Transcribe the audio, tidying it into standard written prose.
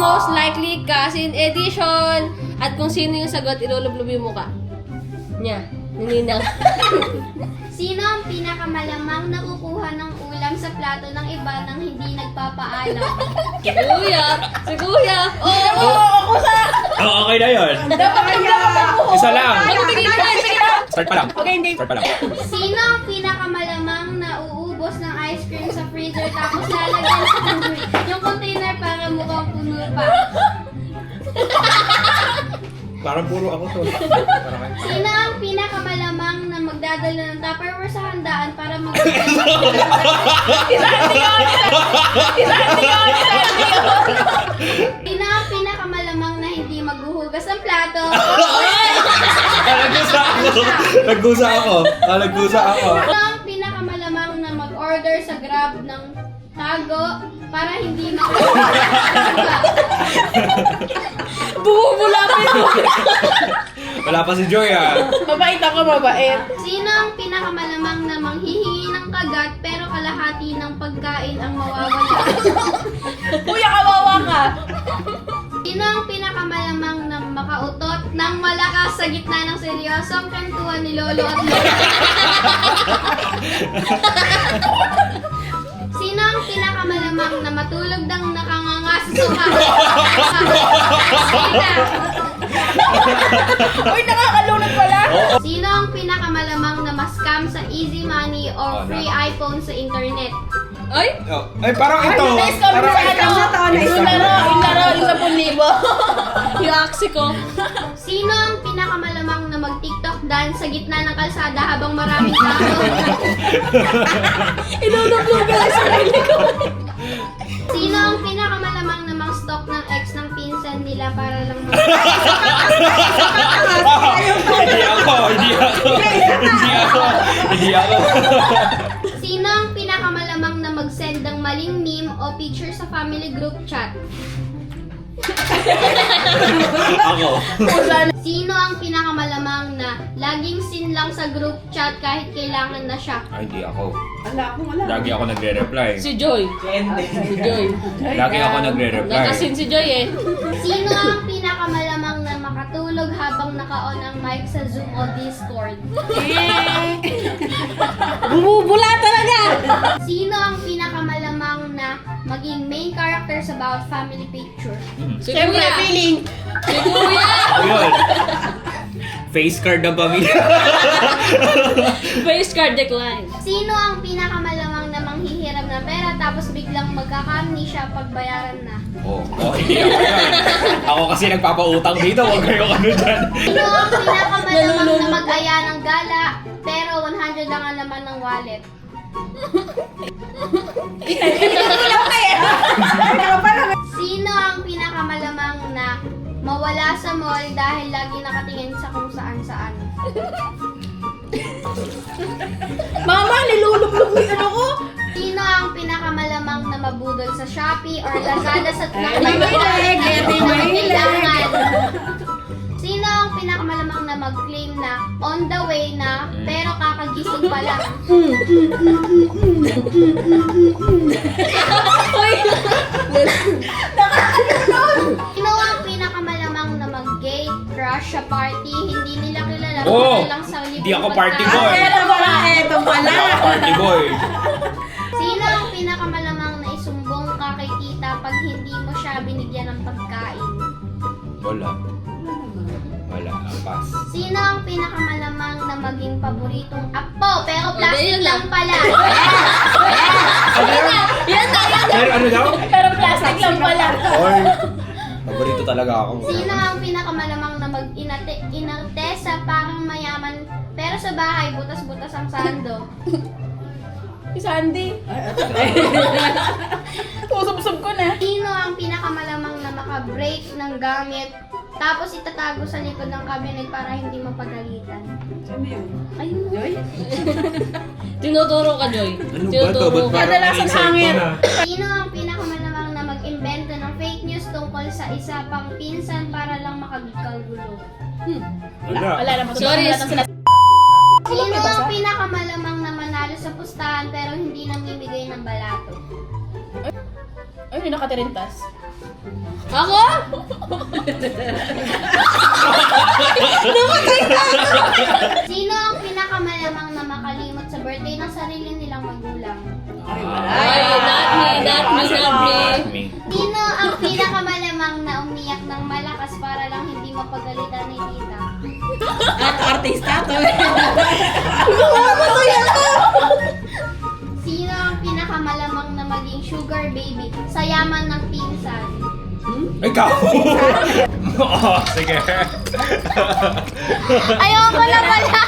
most likely cousin edition. At kung sino yung sagot, ilulublob yung mukha niya. Nininang. Sino ang pinakamalamang nakukuha ng ulam sa plato ng iba nang hindi nagpapaalam? Si Kuya! Si Kuya! Oo! Oh, okay na yun. Isa lang. Start pa lang. Okay, hindi. Start pa lang. Sino ang pinakamalamang nauubos ng ice cream sa freezer tapos lalagyan yung container para mukhang puno pa? Parang puro ako to. Parang kayo. Sino ang pinakamalamang na magdadala ng Tupperware sa handaan para mag- Sino ang pinakamalamang na hindi maghuhugas ng plato? Nagkusa ako. Nagkusa ako. Sino ang pinakamalamang na mag-order sa Grab ng tago para hindi Bumubula pa yun! Wala pa si Joy ah. Mabait ako, mabait. Sino ang pinakamalamang na manghihingi ng kagat pero kalahati ng pagkain ang mawawala? Kuya, kawawa ka. Sino ang pinakamalamang na makautot ng malakas sa gitna ng seryosong kwentuhan ni Lolo at Lola? Sino ang pinakamalamang na matulog ng nakanganga sa sofa? Uy, nakakalunod pala. Sino ang pinakamalamang na ma-scam sa easy money or free iPhone sa internet? Ay! Oh, ay, parang ito. Ay, parang Yung yung laro, yung 10,000. Yung aksi ko. Sino ang pinakamalamang na mag-TikTok dance sa gitna ng kalsada habang maraming tao? Ilulublob ka lang sa sarili ko. Sino ang pinakamalamang na mang-stalk ng ex ng pinsan nila para lang Hindi ako. Sino ang pinakamalamang na mag-send ng maling meme o picture sa family group chat? Ako. Sino ang pinakamalamang na laging sin lang sa group chat kahit kailangan na siya? Ay, hindi ako. Wala. Lagi ako nagre-reply. Si Joy. Si Joy. Lagi ako nagre-reply. Nakasin si Joy eh. Sino ang pinakamalamang na makatulog habang naka-on ang mic sa Zoom o Discord? Bumubula talaga! Sino ang pinakamalamang na maging main character sa bawat family picture? Si Siyempre, Kuya! feeling. Si Kuya! Ayun. Face card ng pamilya. Face card decline. Sino ang pinakamalamang na manghihiram ng pera tapos biglang magkaka-amnesia pagbayaran na? Hindi ako yan. Ako kasi nagpapautang dito. Huwag kayo ano dyan. Sino ang pinakamalamang na mag-aya ng gala pero 100 lang ang laman ng wallet? Sino ang pinakamalamang na mawala sa mall dahil lagi nakatingin sa kung saan-saan? Mama, nilulublog mo yung ano ko. Sino ang pinakamalamang na mabudol sa Shopee or Lazada sa kailangan? Sino ang pinakamalamang na mag-claim na on the way na pero kakagising pa lang? Sino ang pinakamalamang na mag-gay crush sa party hindi nila kilala Oo. lang sa libreng Hindi ako party pagkain? boy. Eto pala. Hindi ako party boy. Sino ang pinakamalamang na isumbong ka kay tita pag hindi mo siya binigyan ng pagkain? Wala. Ang pass. Sino ang pinakamalamang na maging paboritong apo pero Hindi, plastic yun lang lang. pala? Yan na! Pero ano daw? Pero plastic lang pala. Or, paborito talaga ako. Sino ang pinakamalamang na mag-inarte sa parang mayaman pero sa bahay butas-butas ang sando? Si Sandy. Usap-usap ko na. Sino ang pinakamalamang na maka-break ng gamit tapos itatago sa likod ng cabinet para hindi mapagalitan? Sino yun? Ayun. Joy? Tinuturo ka, Joy. Ano ba to? Tinuturo Ba't ka. parang Kadalasan may hangin. na? Sino ang pinakamalamang na mag-imbento ng fake news tungkol sa isa pang pinsan para lang makagkagulo? Wala naman. Sorry. Sino ang pinakamalamang na manalo sa pustahan pero hindi namimigay ng balato? Ay, nakatirintas. Ako? Sino ang pinakamalamang na makalimot sa birthday ng sarili nilang magulang? Ay, not me, not me, not me. Me. Sino ang pinakamalamang na umiyak ng malakas para lang hindi mapagalitan ni tita? Sino ang pinakamalamang na maging sugar baby sa yaman ng pinsan? Ikaw! Oo, sige. Ayoko na pala!